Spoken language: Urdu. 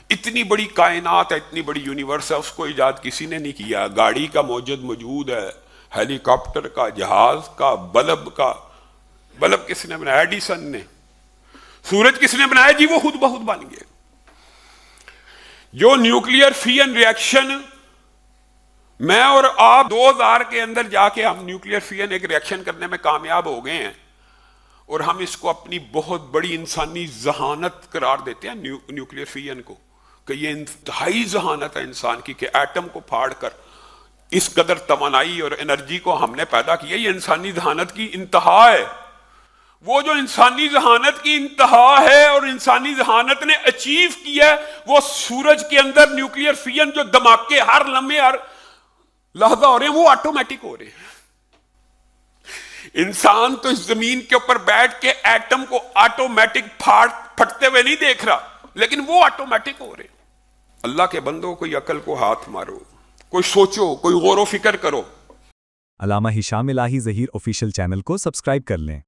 اتنی بڑی کائنات ہے، اتنی بڑی یونیورس ہے، اس کو ایجاد کسی نے نہیں کیا۔ گاڑی کا موجد موجود ہے، ہیلی کاپٹر کا، جہاز کا، بلب کس نے بنایا؟ ایڈیسن نے۔ سورج کس نے بنایا؟ جی وہ خود بخود بن گئے۔ جو نیوکلیئر فین ریاکشن میں اور آپ 2000 کے اندر جا کے ہم نیوکلیئر فین ایک ریاکشن کرنے میں کامیاب ہو گئے ہیں، اور ہم اس کو اپنی بہت بڑی انسانی ذہانت قرار دیتے ہیں نیوکلیئر فین کو، کہ یہ انتہائی ذہانت ہے انسان کی، کہ ایٹم کو پھاڑ کر اس قدر توانائی اور انرجی کو ہم نے پیدا کیا۔ یہ انسانی ذہانت کی انتہا ہے۔ وہ جو انسانی ذہانت کی انتہا ہے اور انسانی ذہانت نے اچیو کیا ہے، وہ سورج کے اندر نیوکلیئر فین جو دھماکے ہر لمحے ہر لحظہ ہو رہے ہیں، وہ آٹومیٹک ہو رہے ہیں۔ انسان تو اس زمین کے اوپر بیٹھ کے ایٹم کو آٹومیٹک پھٹتے ہوئے نہیں دیکھ رہا، لیکن وہ آٹومیٹک ہو رہے ہیں۔ اللہ کے بندوں، کوئی عقل کو ہاتھ مارو، کوئی سوچو، کوئی غور و فکر کرو۔ علامہ ہشام الہی ظہیر آفیشیل چینل کو سبسکرائب کر لیں۔